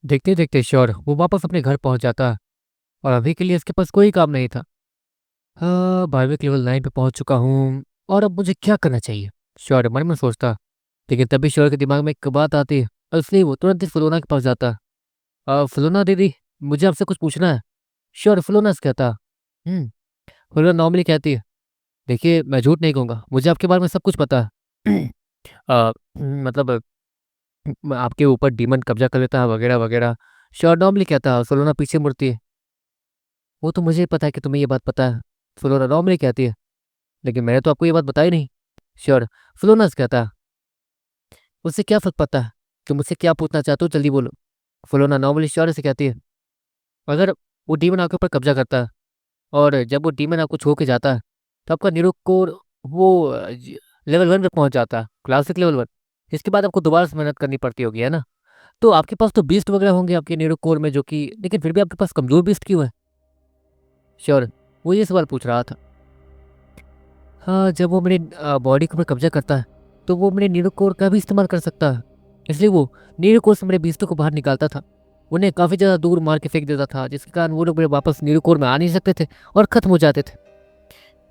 देखते देखते श्योर वो वापस अपने घर पहुंच जाता और अभी के लिए इसके पास कोई काम नहीं था। हाँ, बारहवीं लेवल 9 पे पहुंच चुका हूँ और अब मुझे क्या करना चाहिए? श्योर मन में सोचता। लेकिन तभी श्योर के दिमाग में एक बात आती है और इसलिए वो तुरंत ही फिलोना के पास जाता। फिलोना दीदी, मुझे आपसे कुछ पूछना है। श्योर फिलोना से कहता। हम्म। फिलोना नॉर्मली कहती है, देखिए मैं झूठ नहीं कहूँगा, मुझे आपके बारे में सब कुछ पता है। मतलब आपके ऊपर डीमन कब्जा कर लेता है वगैरह वगैरह। श्योर नॉर्मली कहता है। फिलोना पीछे मुड़ती है। वो तो मुझे पता है कि तुम्हें ये बात पता है। फिलोना नॉर्मली कहती है, लेकिन मैंने तो आपको ये बात बताई नहीं। श्योर फिलोना से कहता है, उससे क्या फर्क पड़ता है? तुम मुझसे क्या पूछना चाहते हो, जल्दी बोलो। फिलोना नॉर्मली श्योर से कहती है, अगर वो डीमन आपके ऊपर कब्जा करता है और जब वो डीमन आपको छू के जाता है तो आपका निरुक्कोर वो लेवल 1 पे पहुंच जाता है, क्लासिक लेवल 1। इसके बाद आपको दोबारा से मेहनत करनी पड़ती होगी, है ना? तो आपके पास तो बीस्ट वगैरह होंगे आपके निरुक्कोर में, जो कि लेकिन फिर भी आपके पास कमजोर बीस्ट क्यों है? श्योर वो ये सवाल पूछ रहा था। हाँ, जब वो मेरे बॉडी के ऊपर कब्जा करता है तो वो मेरे नीरो कोर का भी इस्तेमाल कर सकता है। इसलिए वो नीरो कोर से मेरे बीस्तों को बाहर निकालता था, उन्हें काफ़ी ज़्यादा दूर मार के फेंक देता था, जिसके कारण वो लोग मेरे वापस नीरो कोर में आ नहीं सकते थे और ख़त्म हो जाते थे।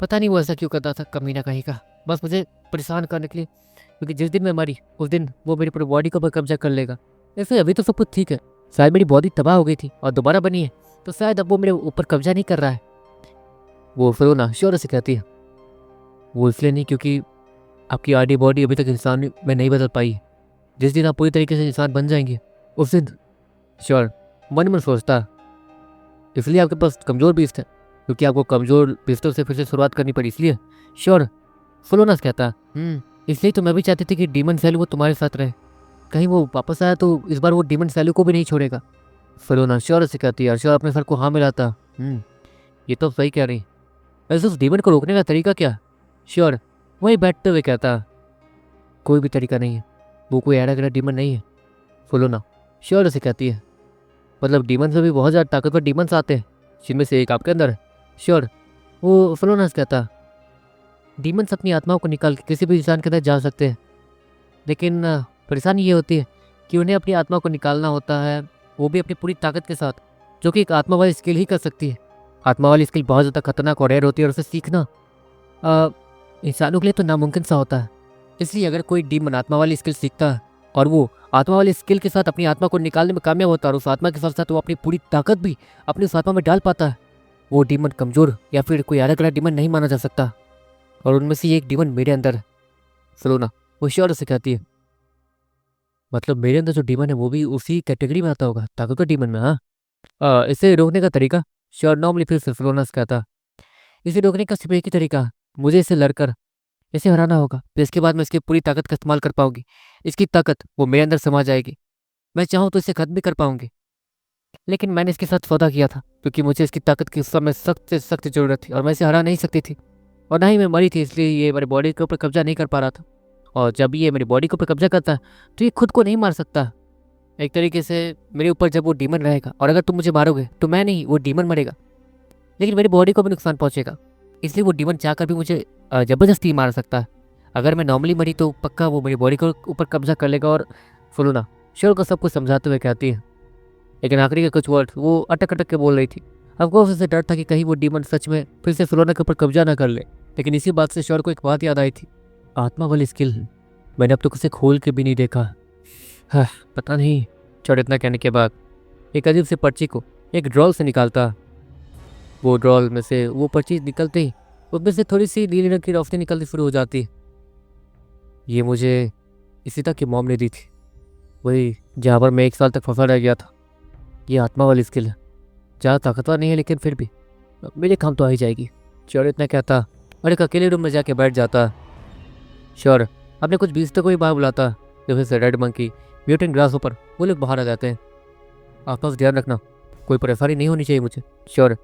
पता नहीं वो ऐसा क्यों करता था, कमीना कहीं का, बस मुझे परेशान करने के लिए। क्योंकि जिस दिन मैं मरी उस दिन वो मेरी पूरी बॉडी के ऊपर कब्जा कर लेगा। ऐसे अभी तो सब कुछ ठीक है, शायद मेरी बॉडी तबाह हो गई थी और दोबारा बनी है, तो शायद अब वो मेरे ऊपर कब्जा नहीं कर रहा है। वो फिर ना श्योर से कहती है, वो इसलिए नहीं क्योंकि आपकी आधी बॉडी अभी तक इंसान में नहीं बदल पाई। जिस दिन आप पूरी तरीके से इंसान बन जाएंगे उस दिन। श्योर मन में सोचता, इसलिए आपके पास कमज़ोर बीस्ट है, क्योंकि आपको कमज़ोर बीस्तों से फिर से शुरुआत करनी पड़ी इसलिए। श्योर फिलोनस कहता, इसलिए तो मैं भी चाहती थी कि डीमन सैलू वो तुम्हारे साथ रहे। कहीं वो वापस आया तो इस बार वो डीमन सैलू को भी नहीं छोड़ेगा। फिलोना श्योर से कहती है। श्योर अपने सर को हाँ मिलाता। ये तो सही कह रही। वैसे उस डीमन को रोकने का तरीका क्या? श्योर वही बैठते हुए कहता, कोई भी तरीका नहीं है, वो कोई ऐरा गैरा डीमन नहीं है। फिलोना श्योर से कहती है, मतलब डीमन से भी बहुत ज़्यादा ताकतवर डीमंस आते हैं, जिनमें से एक आपके अंदर है। श्योर वो फिलोना से कहता, डीमंस अपनी आत्माओं को निकाल के किसी भी इंसान के अंदर जा सकते हैं, लेकिन परेशानी ये होती है कि उन्हें अपनी आत्मा को निकालना होता है, वो भी अपनी पूरी ताकत के साथ, जो कि एक आत्मा वाली स्किल ही कर सकती है। आत्मा वाली स्किल बहुत ज़्यादा खतरनाक और रेयर होती है और उसे सीखना अ, इंसानों के लिए तो नामुमकिन सा होता है। इसलिए अगर कोई डीमन आत्मा वाली स्किल सीखता है और वो आत्मा वाली स्किल के साथ अपनी आत्मा को निकालने में कामयाब होता है और उस आत्मा के साथ साथ वो अपनी पूरी ताकत भी अपनी उस आत्मा में डाल पाता है, वो डीमन कमज़ोर या फिर कोई अलग अलग डीमन नहीं माना जा सकता। और उनमें से एक डीमन मेरे अंदर है। सलोना वो श्योर से कहती है, मतलब मेरे अंदर जो डीमन है वो भी उसी कैटेगरी में आता होगा, ताकतवर डीमन में। हाँ, इसे रोकने का तरीका? श्योर नॉर्मली फिर से फिलोनस कहता, इसे रोकने का सिर्फ एक ही तरीका, मुझे इसे लड़कर इसे हराना होगा। फिर इसके बाद मैं इसकी पूरी ताकत का इस्तेमाल कर पाऊंगी, इसकी ताकत वो मेरे अंदर समा जाएगी। मैं चाहूँ तो इसे खत्म भी कर पाऊंगी। लेकिन मैंने इसके साथ सौदा किया था, क्योंकि मुझे इसकी ताकत की उस समय सख्त से सख्त जरूरत थी और मैं इसे हरा नहीं सकती थी। और ना ही मैं मरी थी, इसलिए ये मेरी बॉडी के ऊपर कब्जा नहीं कर पा रहा था। और जब ये मेरी बॉडी के ऊपर कब्जा करता है तो ये खुद को नहीं मार सकता। एक तरीके से मेरे ऊपर जब वो डीमन रहेगा और अगर तुम मुझे मारोगे तो मैं नहीं, वो डीमन मरेगा, लेकिन मेरी बॉडी को भी नुकसान पहुंचेगा। इसलिए वो डीमन चाहकर भी मुझे ज़बरदस्ती मार सकता है। अगर मैं नॉर्मली मरी तो पक्का वो मेरी बॉडी के ऊपर कब्जा कर लेगा। और फुलूना श्योर को सब कुछ समझाते हुए कहती है, लेकिन आखिरी के कुछ वर्ड वो अटक अटक के बोल रही थी। अफकोर्स उसे डर था कि कहीं वो डीमन सच में फिर से फिलोना के ऊपर कब्जा ना कर ले। लेकिन इसी बात से श्योर को एक बात याद आई थी, आत्मा वाली स्किल मैंने अब तक उसे खोल के भी नहीं देखा। हाँ, पता नहीं। श्योर इतना कहने के बाद एक अजीब सी पर्ची को एक ड्रॉल से निकालता। वो ड्रॉल में से वो पर्ची निकलते ही उसमें से थोड़ी सी नीली रंग की रोशनी निकलनी शुरू हो जाती। ये मुझे इसी तक की मॉम ने दी थी, वही जहाँ पर मैं 1 साल तक फंसा रह गया था। ये आत्मा वाली स्किल है, ज़्यादा ताकतवर नहीं है लेकिन फिर भी मेरे काम तो आ ही जाएगी। श्योर इतना कहता और एक अकेले रूम में जाके बैठ जाता। श्योर अपने कुछ बीस्तों को ही बाहर बुलाता, जैसे से रेड मंकी, म्यूटेंट ग्रास ऊपर, वो लोग बाहर आ जाते हैं। आपस ध्यान रखना, कोई परेशानी नहीं होनी चाहिए मुझे। श्योर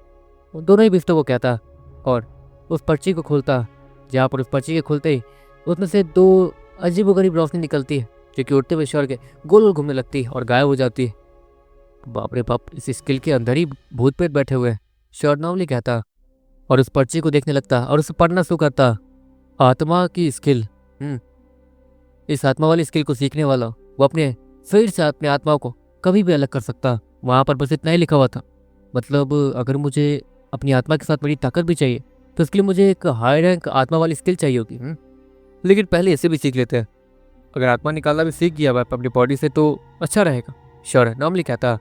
दोनों ही बीस्तों को कहता और उस पर्ची को खोलता, जहाँ पर उस पर्ची के खुलते ही उसमें से 2 अजीबोगरीब रोशनी निकलती है, जो कि उड़ते हुए श्योर के गोल गोल घूमने लगती है और गायब हो जाती है। बाप रे बाप, इस स्किल के अंदर ही भूत प्रेत बैठे हुए हैं, श्योर नॉर्मली कहता और उस पर्ची को देखने लगता और उसे पढ़ना शुरू करता। आत्मा की स्किल। इस आत्मा वाली स्किल को सीखने वाला वो अपने फिर से अपने आत्मा को कभी भी अलग कर सकता। वहाँ पर बस इतना ही लिखा हुआ था। मतलब अगर मुझे अपनी आत्मा के साथ बड़ी ताकत भी चाहिए तो इसके लिए मुझे एक हाई रैंक आत्मा वाली स्किल चाहिए होगी। लेकिन पहले ऐसे भी सीख लेते हैं। अगर आत्मा निकालना भी सीख गया मैं अपनी बॉडी से तो अच्छा रहेगा। श्योर नॉर्मली कहता।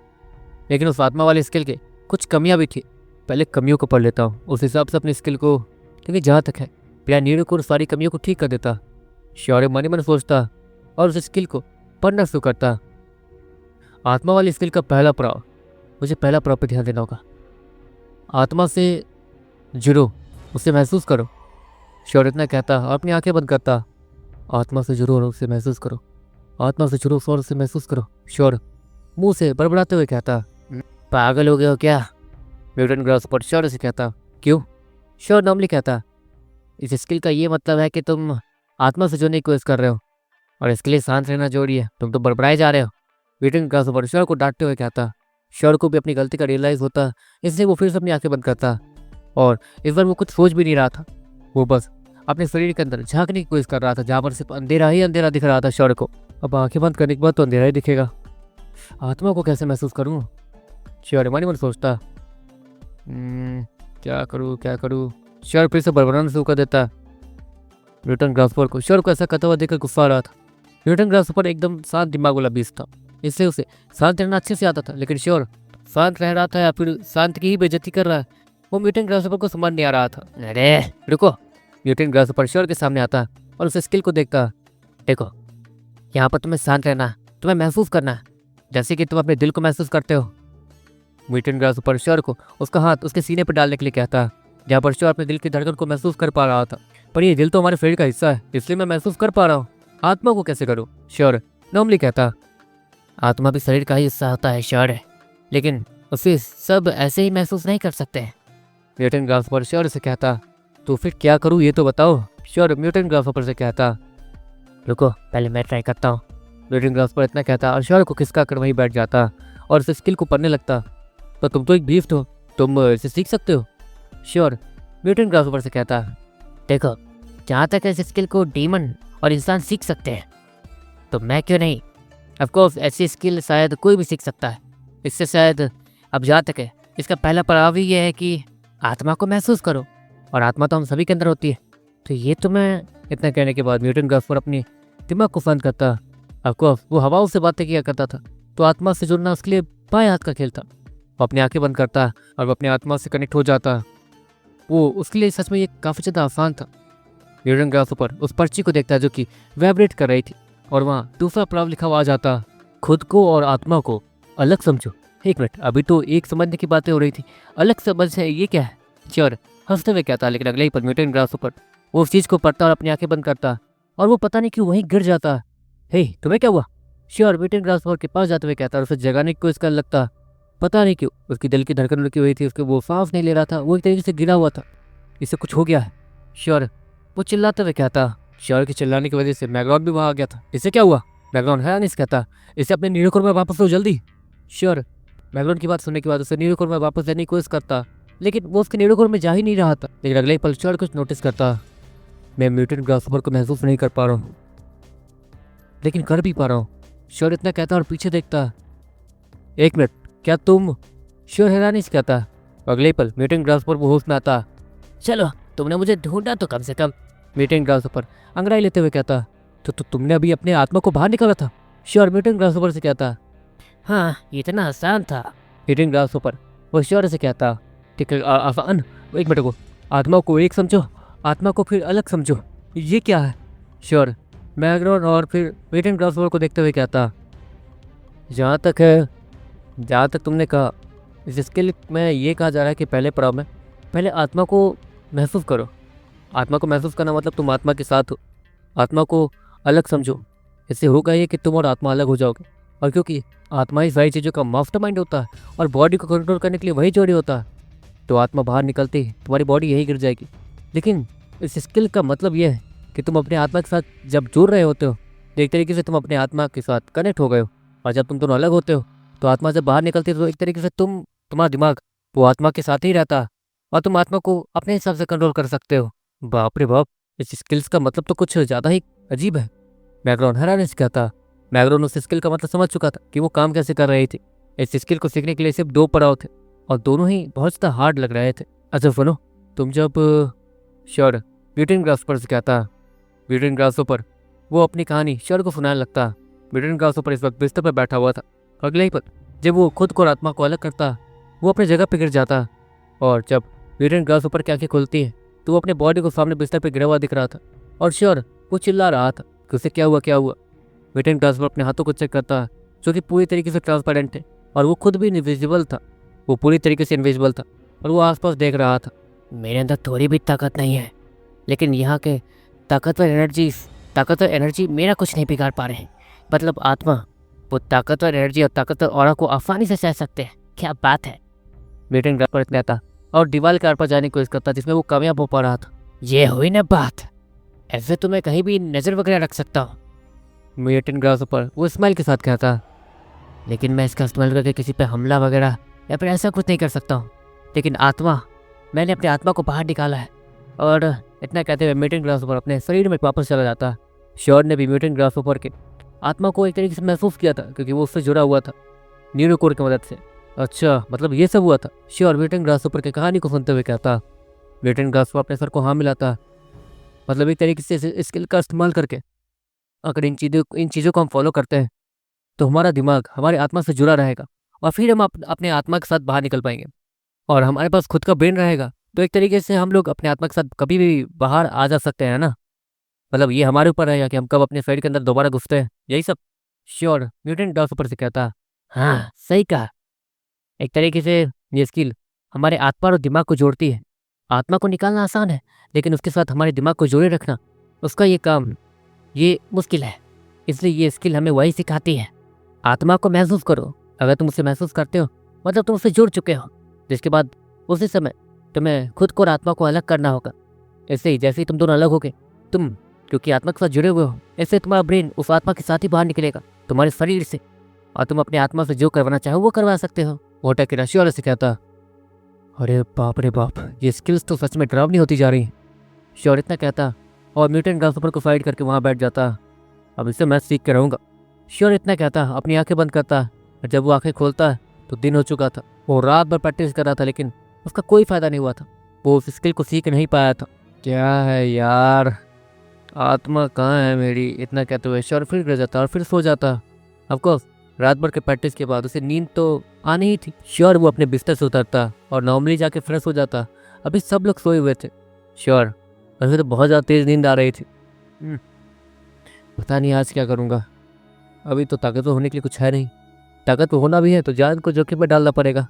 लेकिन उस आत्मा वाली स्किल के कुछ कमियां भी थी। पहले कमियों को पढ़ लेता हूँ, उस हिसाब से अपनी स्किल को, क्योंकि जहाँ तक है बिना नीड को सारी कमियों को ठीक कर देता। श्योर मन ही मन सोचता और उस स्किल को पढ़ना शुरू करता। आत्मा वाली स्किल का पहला पड़ाव, मुझे पहला पड़ाव पर ध्यान देना होगा। आत्मा से जुड़ो, उसे महसूस करो। श्योर इतना कहता और अपनी आंखें बंद करता। आत्मा से जुड़ो और उसे महसूस करो। आत्मा से जुड़ो और उसे महसूस करो। श्योर मुंह से बड़बड़ाते हुए कहता। पागल हो गए हो क्या? म्यूटेंट ग्रासहॉपर श्योर से कहता। क्यों? श्योर नॉर्मली कहता। इस स्किल का ये मतलब है कि तुम आत्मा से जुड़ने की कोशिश कर रहे हो और इसके लिए शांत रहना जरूरी है। तुम तो बड़बड़ाए जा रहे हो। म्यूटेंट ग्रासहॉपर श्योर को डांटते हुए कहता। श्योर को भी अपनी गलती का रियलाइज होता, इसलिए वो फिर से अपनी आंखें बंद करता और इस बार वो कुछ सोच भी नहीं रहा था। वो बस अपने शरीर के अंदर झांकने की कोशिश कर रहा था, जहाँ पर सिर्फ अंधेरा ही अंधेरा दिख रहा था श्योर को। अब आंखें बंद करने के बाद तो अंधेरा ही दिखेगा। आत्मा को कैसे महसूस करूँ? श्योर मन ही मन सोचता। क्या करूँ? श्योर फिर से बड़बड़ाना शुरू कर देता। म्यूटेंट ग्रासहॉपर को श्योर को ऐसा करता हुआ देखकर गुस्सा आ रहा था। म्यूटेंट ग्रासहॉपर एकदम शांत दिमाग वाला बीस था, इसलिए उसे शांत रहना अच्छे से आता था। लेकिन श्योर शांत रह रहा था या फिर शांत की ही बेइज्जती कर रहा है, वो म्यूटेंट ग्रासहॉपर को समझ नहीं आ रहा था। अरे रुको! म्यूटेंट ग्रासहॉपर श्योर के सामने आता और उस स्किल को देखता। देखो, यहाँ पर तुम्हें शांत रहना, तुम्हें महसूस करना जैसे कि तुम अपने दिल को महसूस करते हो। म्यूटेंट ग्रासहॉपर श्योर को उसका हाथ उसके सीने पर डालने के लिए कहता, जहाँ पर श्योर अपने दिल की धड़कन को महसूस कर पा रहा था। पर ये दिल तो हमारे शरीर का हिस्सा है, इसलिए मैं महसूस कर पा रहा हूँ। आत्मा को कैसे करूँ? श्योर नॉर्मली कहता। आत्मा भी शरीर का ही हिस्सा होता है श्योर, लेकिन उसे सब ऐसे ही महसूस नहीं कर सकते। म्यूटेंट ग्रासहॉपर श्योर से कहता। तो फिर क्या करूँ ये तो बताओ? श्योर म्यूटेंट ग्रासहॉपर से कहता। रुको पहले मैं ट्राई करता हूँ। म्यूटेंट ग्रासहॉपर इतना कहता और श्योर को खिसका कर वहीं बैठ जाता और उस स्किल को पढ़ने लगता। तो तुम तो एक बीस्ट हो, तुम इसे सीख सकते हो। श्योर म्यूटेंट ग्रासहॉपर से कहता। देखो, जहाँ तक इस स्किल को डीमन और इंसान सीख सकते हैं तो मैं क्यों नहीं? ऑफकोर्स ऐसी स्किल शायद कोई भी सीख सकता है। इससे शायद अब जहाँ तक है इसका पहला पड़ाव ही ये है कि आत्मा को महसूस करो, और आत्मा तो हम सभी के अंदर होती है। तो ये तो मैं, इतना कहने के बाद म्यूटेंट ग्रासहॉपर अपनी दिमाग को बंद करता। ऑफकोर्स वो हवाओं से बातें किया करता था, तो आत्मा से जुड़ना उसके लिए बाएं हाथ का खेल था। वो अपनी आंखें बंद करता और वो अपनी आत्मा से कनेक्ट हो जाता। वो उसके लिए सच में ये काफ़ी ज़्यादा आसान था। म्यूटेंट ग्रासहॉपर उस पर्ची को देखता जो कि वाइब्रेट कर रही थी और वहाँ दूसरा पड़ाव लिखा हुआ आ जाता। खुद को और आत्मा को अलग समझो। एक मिनट, अभी तो एक समझने की बातें हो रही थी, अलग समझ है ये क्या है? श्योर हंसते हुए कहता। लेकिन अगले ही पर म्यूटेंट ग्रासहॉपर वो उस चीज़ को पढ़ता और अपनी आंखें बंद करता और वो पता नहीं क्यों वहीं गिर जाता। हे तुम्हें क्या हुआ? श्योर म्यूटेंट ग्रासहॉपर के पास जाते हुए कहता और उसे जगाने की कोशिश करने लगता। पता नहीं क्यों उसकी दिल की धड़कन रुकी हुई थी, उसके वो सांस नहीं ले रहा था, वो एक तरीके से गिरा हुआ था। इसे कुछ हो गया है। श्योर वो चिल्लाते हुए कहता। श्योर के चिल्लाने की वजह से मैग्रॉन भी वहाँ आ गया था। इसे क्या हुआ? मैग्रॉन हैरानी से कहता। इसे अपने नीरोकोर में वापस लो जल्दी। श्योर मैग्रॉन की बात सुनने के बाद उसे नीरोकोर में वापस लेने की कोशिश करता, लेकिन वो उसके नीरोकोर में जा ही नहीं रहा था। लेकिन अगले ही पल श्योर कुछ नोटिस करता। मैं म्यूटेंट ग्रासहॉपर को महसूस नहीं कर पा रहा हूँ, लेकिन कर भी पा रहा हूँ। श्योर इतना कहता और पीछे देखता। एक मिनट, क्या तुम? श्योर हैरानी से कहता। अगले पल म्यूटेंट ग्रासहॉपर वो होश में आता। चलो तुमने मुझे ढूंढा तो कम से कम। म्यूटेंट ग्रासहॉपर अंगड़ाई लेते हुए कहता। तो तुमने अभी अपने आत्मा को बाहर निकाला था? श्योर म्यूटेंट ग्रासहॉपर से कहता। हाँ इतना आसान था। म्यूटेंट ग्रासहॉपर वो श्योर से कहता। ठीक है आसान? एक मिनट को, आत्मा को एक समझो, आत्मा को फिर अलग समझो, ये क्या है? श्योर मैग्रॉन और फिर म्यूटेंट ग्रासहॉपर को देखते हुए कहता। जहाँ तक तुमने कहा, इस स्किल में ये कहा जा रहा है कि पहले पड़ाव में पहले आत्मा को महसूस करो। आत्मा को महसूस करना मतलब तुम आत्मा के साथ हो, आत्मा को अलग समझो। इससे होगा ये कि तुम और आत्मा अलग हो जाओगे, और क्योंकि आत्मा ही सारी चीज़ों का मास्टरमाइंड होता है और बॉडी को कंट्रोल करने के लिए वही जोड़ी होता है, तो आत्मा बाहर निकलती ही तुम्हारी बॉडी यही गिर जाएगी। लेकिन इस स्किल का मतलब ये है कि तुम अपने आत्मा के साथ जब जुड़ रहे होते हो तो एक तरीके से तुम अपने आत्मा के साथ कनेक्ट हो गए हो, और जब तुम दोनों अलग होते हो तो आत्मा जब बाहर निकलती है तो एक तरीके से तुम्हारा दिमाग वो आत्मा के साथ ही रहता है और तुम आत्मा को अपने हिसाब से कंट्रोल कर सकते हो। बाप रे बाप, इस स्किल्स का मतलब तो कुछ ज़्यादा ही अजीब है। मैग्रॉन हैरानी से कहता। मैग्रो उस स्किल का मतलब समझ चुका था कि वो काम कैसे कर रही थी। इस स्किल को सीखने के लिए सिर्फ 2 पड़ाव थे और दोनों ही बहुत ज़्यादा हार्ड लग रहे थे। अच्छा सुनो, तुम जब श्योर ब्यूटेन ग्रासोपर से क्या था, ब्यूटेन ग्रासोपर वो अपनी कहानी श्योर को सुनाने लगता। ब्यूटेन ग्रासोपर इस वक्त बिस्तर पर बैठा हुआ था। अगले ही पल जब वो खुद को और आत्मा को अलग करता, वो अपनी जगह पर गिर जाता और जब ब्यूटेन ग्रासोपर की आंखें खुलती हैं तो वो अपने बॉडी को सामने बिस्तर पर गिरा हुआ दिख रहा था और श्योर वो चिल्ला रहा था कि उसे क्या हुआ क्या हुआ। ब्यूटेन ग्रासोपर अपने हाथों को चेक करता जो कि पूरी तरीके से ट्रांसपेरेंट थे और वो खुद भी इनविजिबल था। वो पूरी तरीके से इनविजिबल था और वो आसपास देख रहा था। मेरे अंदर थोड़ी भी ताकत नहीं है, लेकिन यहाँ के ताकतवर एनर्जी मेरा कुछ नहीं बिगाड़ पा रहे हैं। मतलब आत्मा, वो ताकतवर एनर्जी और ताकतवर ऑरा को आसानी से सह सकते हैं। क्या बात है। ब्यूटेन ग्रासोपर इतना था और दीवार के आर पार जाने की कोशिश करता जिसमें वो कामयाब हो पा रहा था। ये हुई ना बात, ऐसे तो मैं कहीं भी नज़र वगैरह रख सकता हूँ। ब्यूटेन ग्रासोपर वो स्माइल के साथ कहता, लेकिन मैं इसका इस्तेमाल करके किसी पे हमला वगैरह या फिर ऐसा कुछ नहीं कर सकता हूँ। लेकिन आत्मा, मैंने अपनी आत्मा को बाहर निकाला है। और इतना कहते हुए म्यूटेंट ग्रासोपर अपने शरीर में वापस चला जाता। श्योर ने भी म्यूटेंट ग्रासोपर के आत्मा को एक तरीके से महसूस किया था क्योंकि वो उससे जुड़ा हुआ था न्यूरोकोर की मदद से। अच्छा, मतलब ये सब हुआ था। श्योर म्यूटेंट ग्रासोपर की कहानी को सुनते हुए कहता। म्यूटेंट ग्रासोपर अपने सर को हाँ मिलाता। मतलब एक तरीके से इस स्किल का इस्तेमाल करके अगर इन चीज़ों को हम फॉलो करते हैं तो हमारा दिमाग हमारी आत्मा से जुड़ा रहेगा और फिर हम अपने आत्मा के साथ बाहर निकल पाएंगे और हमारे पास खुद का ब्रेन रहेगा। तो एक तरीके से हम लोग अपने आत्मा के साथ कभी भी बाहर आ जा सकते हैं ना। मतलब ये हमारे ऊपर रहेगा कि हम कब अपने शरीर के अंदर दोबारा घुसते हैं, यही सब। श्योर म्यूटेंट ग्रासोपर से कहता। हाँ सही कहा। एक तरीके से ये स्किल हमारे आत्मा और दिमाग को जोड़ती है। आत्मा को निकालना आसान है, लेकिन उसके साथ हमारे दिमाग को जोड़े रखना, उसका ये काम ये मुश्किल है। इसलिए ये स्किल हमें वही सिखाती है। आत्मा को महसूस करो। अगर तुम उसे महसूस करते हो मतलब तुम उससे जुड़ चुके हो, जिसके बाद उसी समय तुम्हें खुद को और आत्मा को अलग करना होगा। ऐसे ही जैसे ही तुम दोनों अलग होगे, तुम क्योंकि आत्मा के साथ जुड़े हुए हो, ऐसे तुम्हारा ब्रेन उस आत्मा के साथ ही बाहर निकलेगा तुम्हारे शरीर से और तुम अपने आत्मा से जो करवाना चाहो वो करवा सकते हो। वोटा की राशि वाले से कहता। अरे बाप रे बाप, ये स्किल्स तो सच में डरावनी होती जा रही हैं। श्योर इतना कहता और म्यूटेंट ग्रासोपर को फाइट करके वहाँ बैठ जाता। अब इससे मैं सीख के रहूँगा। श्योर इतना कहता, अपनी आंखें बंद करता और जब वो आंखें खोलता तो दिन हो चुका था। वो रात भर प्रैक्टिस कर रहा था लेकिन उसका कोई फ़ायदा नहीं हुआ था। वो उस स्किल को सीख नहीं पाया था। क्या है यार, आत्मा कहाँ है मेरी, इतना कहते हुए श्योर फिर गिर जाता और फिर सो जाता। ऑफकोर्स रात भर के प्रैक्टिस के बाद उसे नींद तो आनी ही थी। श्योर वो अपने बिस्तर से उतरता और नॉर्मली जाके फ्रेश हो जाता। अभी सब लोग सोए हुए थे। श्योर वैसे तो बहुत ज़्यादा तेज़ नींद आ रही थी। पता नहीं आज क्या करूँगा। अभी तो ताकतवर होने के लिए कुछ है नहीं। ताकतवर होना भी है तो जान को जोखिम में डालना पड़ेगा।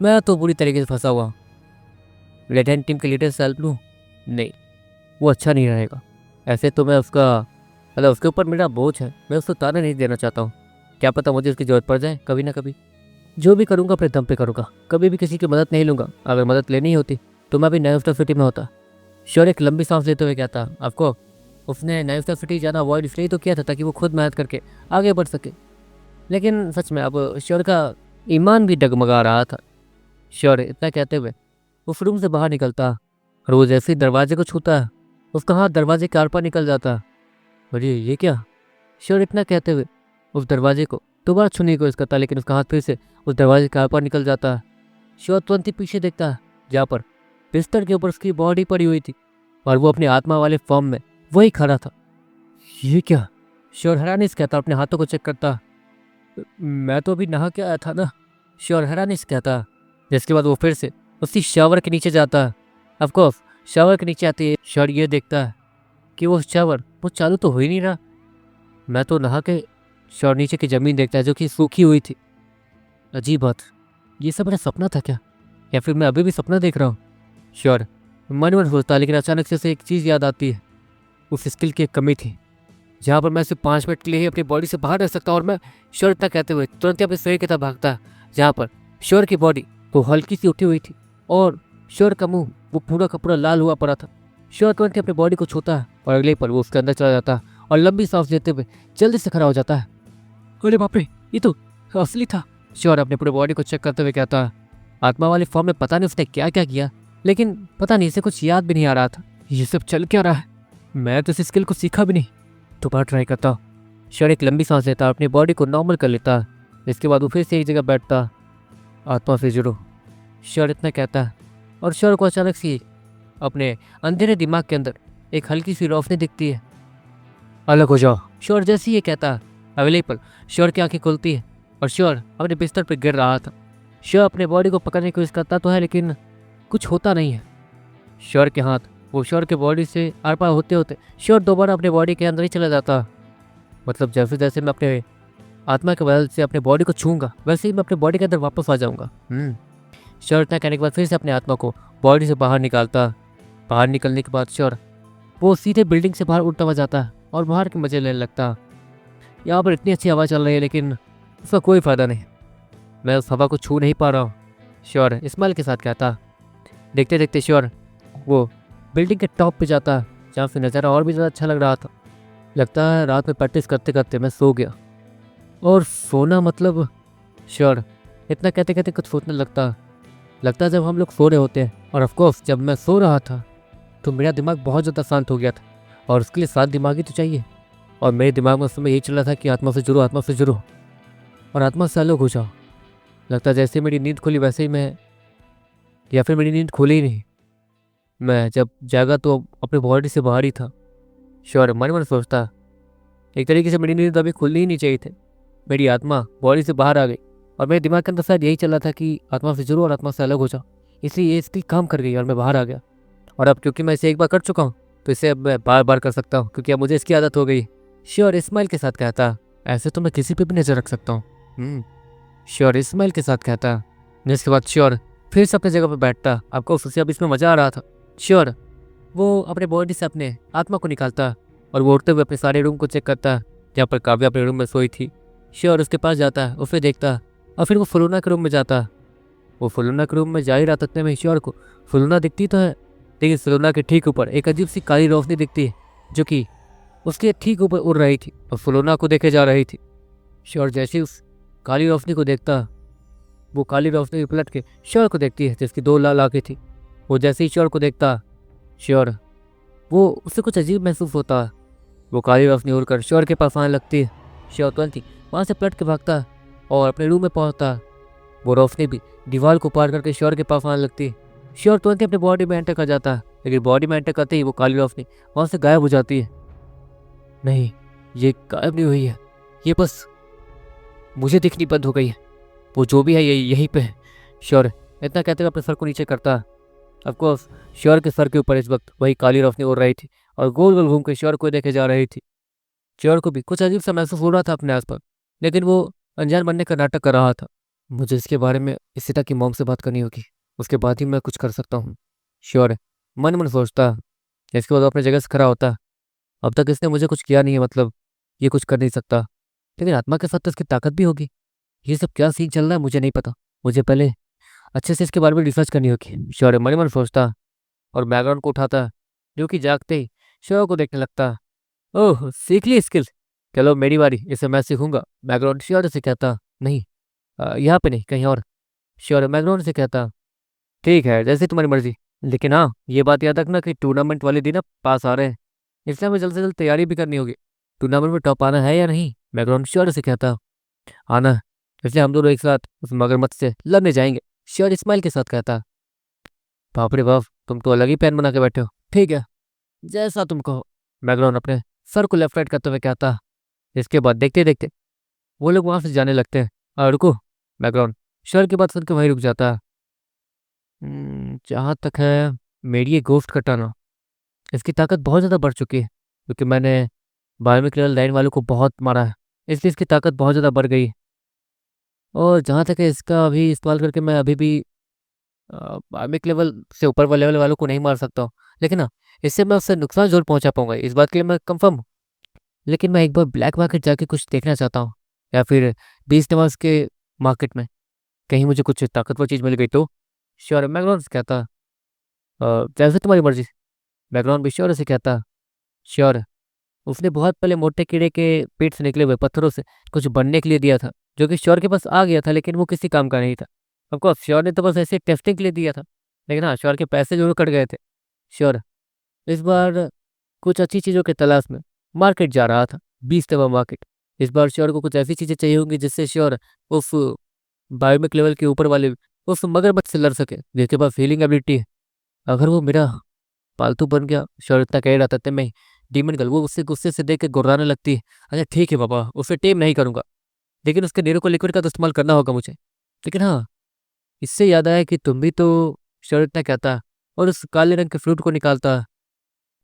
मैं तो पूरी तरीके से फंसा हुआ। रेड हैंड टीम के लीडर से हेल्प लूँ? नहीं, वो अच्छा नहीं रहेगा। ऐसे तो मैं उसके ऊपर मेरा बोझ है। मैं उसको ताना नहीं देना चाहता हूँ। क्या पता मुझे उसकी ज़रूरत पड़ जाए कभी ना कभी। जो भी करूँगा अपने दम पे करूँगा, कभी भी किसी की मदद नहीं लूँगा। अगर मदद लेनी होती तो मैं भी नई स्टार सिटी में होता। श्योर एक लंबी सांस लेते हुए कहता। आपको उसने नई स्टार सिटी जाना अवॉइड इसलिए तो किया था ताकि वो खुद मेहनत करके आगे बढ़ सके। लेकिन सच में अब श्योर का ईमान भी डगमगा रहा था। श्योर इतना कहते हुए उस रूम से बाहर निकलता और वो जैसे ही दरवाजे को छूता उसका हाथ दरवाजे के आर पार निकल जाता। अरे ये क्या। श्योर इतना कहते हुए उस दरवाजे को दोबारा छूने की कोशिश करता लेकिन उसका हाथ फिर से उस दरवाजे के आर पार निकल जाता। श्योर तुरंत ही पीछे देखता जहाँ पर बिस्तर के ऊपर उसकी बॉडी पड़ी हुई थी और वो अपनी आत्मा वाले फॉर्म में वही खड़ा था। ये क्या। श्योर हैरानी से कहता, अपने हाथों को चेक करता। मैं तो अभी नहा के आया था ना। श्योर हैरानी से कहता, जिसके बाद वो फिर से उसी शावर के नीचे जाता। ऑफकोर्स शावर के नीचे आते ही श्योर ये देखता है कि वो शावर वो चालू तो हो ही नहीं रहा। मैं तो नहा के श्योर नीचे की ज़मीन देखता है जो कि सूखी हुई थी। अजीब बात, ये सब मेरा सपना था क्या या फिर मैं अभी भी सपना देख रहा हूँ। श्योर मन मन सोचता लेकिन अचानक से उसे एक चीज़ याद आती है। उस स्किल की एक कमी थी जहाँ पर मैं सिर्फ 5 मिनट के लिए ही अपनी बॉडी से बाहर रह सकता और मैं श्योर इतना कहते हुए तुरंत ही अपने शरीर की तरफ भागता जहाँ पर श्योर की बॉडी वो हल्की सी उठी हुई थी और श्योर का मुंह वो पूरा का पूरा लाल हुआ पड़ा था। श्योर तुरंत ही अपनी बॉडी को छूता और अगले पल वो उसके अंदर चला जाता और लंबी सांस लेते हुए जल्दी से खड़ा हो जाता है। अरे बाप रे, ये तो असली था। श्योर अपने पूरे बॉडी को चेक करते हुए कहता। आत्मा वाली फॉर्म में पता नहीं उसने क्या क्या किया लेकिन पता नहीं इसे कुछ याद भी नहीं आ रहा था। ये सब चल क्या रहा है। मैं तो इस स्किल को सीखा भी नहीं। दोबारा ट्राई करता। श्योर एक लंबी सांस लेता, अपनी बॉडी को नॉर्मल कर लेता। इसके बाद वो फिर से एक जगह बैठता। आत्मा से जुड़ो, श्योर इतना कहता। और श्योर को अचानक से अपने अंधेरे दिमाग के अंदर एक हल्की सी रोशनी दिखती है। अलग हो जाओ, श्योर जैसे ही ये कहता अवेलेबल, श्योर की आंखें खुलती है और श्योर अपने बिस्तर पर गिर रहा था। श्योर अपने बॉडी को पकड़ने की कोशिश करता तो है, लेकिन कुछ होता नहीं है। श्योर के हाथ वो श्योर के बॉडी से आर पार होते होते श्योर दोबारा अपने बॉडी के अंदर ही चला जाता। मतलब जैसे जैसे मैं अपने आत्मा के बदल से अपने बॉडी को छूंगा, वैसे ही मैं अपने बॉडी के अंदर वापस आ जाऊंगा। श्योर इतना कहने के बाद फिर से अपने आत्मा को बॉडी से बाहर निकालता। बाहर निकलने के बाद श्योर वो सीधे बिल्डिंग से बाहर उड़ता हुआ जाता और बाहर के मजे लेने लगता। यहाँ पर इतनी अच्छी हवा चल रही है, लेकिन उसका कोई फ़ायदा नहीं, मैं उस हवा को छू नहीं पा रहा हूँ। श्योर स्माइल के साथ कहता। देखते देखते श्योर वो बिल्डिंग के टॉप पे जाता, जहाँ से नज़ारा और भी ज़्यादा अच्छा लग रहा था। लगता है रात में प्रैक्टिस करते करते मैं सो गया। और सोना मतलब, श्योर इतना कहते कहते कुछ सोचने लगता जब हम लोग सो रहे होते हैं। और ऑफकोर्स जब मैं सो रहा था तो मेरा दिमाग बहुत ज़्यादा शांत हो गया था, और उसके लिए शांत दिमाग ही तो चाहिए। और मेरे दिमाग में उस समय यही चल रहा था कि आत्मा से जुड़ो, आत्मा से जुड़ो और आत्मा से अलग हो जाओ। लगता जैसे मेरी नींद खुली वैसे ही मैं, या फिर मेरी नींद खुली ही नहीं, मैं जब जागा तो अपने बॉडी से बाहर ही था। श्योर मन मन सोचता, एक तरीके से मेरी नींद अभी खुलनी ही नहीं चाहिए थी। मेरी आत्मा बॉडी से बाहर आ गई और मेरे दिमाग के अंदर शायद यही चला था कि आत्मा से जुड़ो और आत्मा से अलग हो जाओ, इसलिए ये इसकी काम कर गई और मैं बाहर आ गया। और अब क्योंकि मैं इसे एक बार कर चुका हूँ तो इसे अब मैं बार बार कर सकता हूँ, क्योंकि अब मुझे इसकी आदत हो गई। श्योर इस्माइल के साथ कहता। ऐसे तो मैं किसी पे भी नजर रख सकता हूँ। श्योर इस्माइल के साथ कहता। जिसके बाद श्योर फिर से अपनी जगह पर बैठता। आपको उससे अब इसमें मजा आ रहा था। श्योर वो अपने बॉडी से अपने आत्मा को निकालता और वो उठते हुए अपने सारे रूम को चेक करता, जहाँ पर काव्या अपने रूम में सोई थी। श्योर उसके पास जाता, उसे देखता और फिर वो फलूना के रूम में जाता। वो फलूना के रूम में जा ही रहा था, इतने में श्योर को फलूना दिखती तो है, लेकिन फलूना के ठीक ऊपर एक अजीब सी काली रोशनी दिखती है, जो कि उसके ठीक ऊपर उड़ रही थी और फलूना को देखे जा रही थी। श्योर जैसे उस काली रोशनी को देखता, वो काली रोशनी पलट के श्योर को देखती है, जिसकी दो लाल आंखें थी। वो जैसे ही श्योर को देखता, श्योर वो उससे कुछ अजीब महसूस होता। वो काली रोशनी उड़कर श्योर के पास आने लगती है। श्योर तुरंत ही वहाँ से पलट के भागता और अपने रूम में पहुँचता। वो रोशनी भी दीवार को पार करके श्योर के पास आने लगती है। श्योर तुरंत ही अपने बॉडी में एंटर कर जाता है, लेकिन बॉडी में एंटर करते ही वो काली रोशनी वहाँ से गायब हो जाती है। नहीं, ये गायब नहीं हुई है, ये बस मुझे दिखनी बंद हो गई है। वो जो भी है ये यहीं पे है। श्योर इतना कहते हुए अपने सर को नीचे करता। ऑफकोर्स श्योर के सर के ऊपर इस वक्त वही काली रोशनी उड़ रही थी और गोल गोल घूम के श्योर को देखे जा रही थी। श्योर को भी कुछ अजीब सा महसूस हो रहा था अपने आसपास, लेकिन वो अनजान बनने का नाटक कर रहा था। मुझे इसके बारे में इसिता की मॉम से बात करनी होगी, उसके बाद ही मैं कुछ कर सकता हूँ। श्योर मन मन सोचता। इसके बाद अपने जगह से खड़ा होता। अब तक इसने मुझे कुछ किया नहीं है, मतलब ये कुछ कर नहीं सकता, लेकिन आत्मा के साथ तो इसकी ताकत भी होगी। ये सब क्या सीन चल रहा है मुझे नहीं पता, मुझे पहले अच्छे से इसके बारे में रिसर्च करनी होगी। श्योर मन मन सोचता और बैकग्राउंड को उठाता, जो कि जागते ही श्योर को देखने लगता। ओह, सीख ली स्किल, चलो मेरी बारी, इसे मैं सीखूंगा। बैकग्राउंड श्योर से कहता। नहीं, यहाँ पे नहीं, कहीं और। श्योर बैकग्राउंड से कहता। ठीक है, जैसे तुम्हारी मर्जी, लेकिन हाँ ये बात याद रखना कि टूर्नामेंट वाले दिन अब पास आ रहे हैं, इसलिए हमें जल्द से जल्द तैयारी भी करनी होगी। टूर्नामेंट में टॉप आना है या नहीं? बैकग्राउंड श्योर से कहता। आना है, इसलिए हम दोनों एक साथ उस मगरमच्छ से लड़ने जाएंगे। श्योर इस्माइल के साथ कहता। बाप रे बाप, तुम तो अलग ही प्लान बना के बैठे हो। ठीक है, जैसा तुम कहो। बैकग्राउंड अपने सर को लेफ्ट राइट करते हुए कहता। इसके बाद देखते देखते वो लोग वहां से जाने लगते हैं। और रुको, बैकग्राउंड श्योर की बात सुन के वहीं रुक जाता है। जहाँ तक है मेरी ये गोश्त कटाना, इसकी ताकत बहुत ज़्यादा बढ़ चुकी है, क्योंकि मैंने बायोमिक लेवल 9 वालों को बहुत मारा है, इसलिए इसकी ताकत बहुत ज़्यादा बढ़ गई। और जहाँ तक है इसका अभी इस्तेमाल करके मैं अभी भी बायोमिक लेवल से ऊपर वाले लेवल वालों को नहीं मार सकता हूँ, लेकिन हाँ इससे मैं उससे नुकसान जरूर पहुँचा पाऊंगा, इस बात के लिए मैं कंफर्म हूँ। लेकिन मैं एक बार ब्लैक मार्केट जाके कुछ देखना चाहता हूँ, या फिर 20 नवाज के मार्केट में कहीं मुझे कुछ ताकतवर चीज़ मिल गई तो। श्योर बैकग्राउंड से कहता। जैसे तुम्हारी मर्जी। बैकग्राउंड भी श्योर से कहता। श्योर उसने बहुत पहले मोटे कीड़े के पेट से निकले हुए पत्थरों से कुछ बनने के लिए दिया था, जो कि श्योर के पास आ गया था, लेकिन वो किसी काम का नहीं था। ऑफकोर्स श्योर ने तो बस ऐसे टेस्टिंग के लिए दिया था, लेकिन हाँ श्योर के पैसे जरूर कट गए थे। श्योर इस बार कुछ अच्छी चीज़ों की तलाश में मार्केट जा रहा था, 20 नंबर मार्केट। इस बार श्योर को कुछ ऐसी चीज़ें चाहिए होंगी जिससे श्योर उस बायोमिक लेवल के ऊपर वाले उस मगरमच्छ से लड़ सके जिसके पास हीलिंग एबिलिटी है। अगर वो मेरा पालतू बन गया, श्योर इतना कह रहा था तब मैं डीमन गर्ल वो उससे गुस्से से देख के गुर्राने लगती है। अच्छा ठीक है पापा, उसे टेम नहीं करूंगा, लेकिन उसके नीरो को लिक्विड का तो इस्तेमाल करना होगा मुझे। लेकिन हाँ, इससे याद आया कि तुम भी तो श्योर इतना कहता और उस काले रंग के फ्रूट को निकालता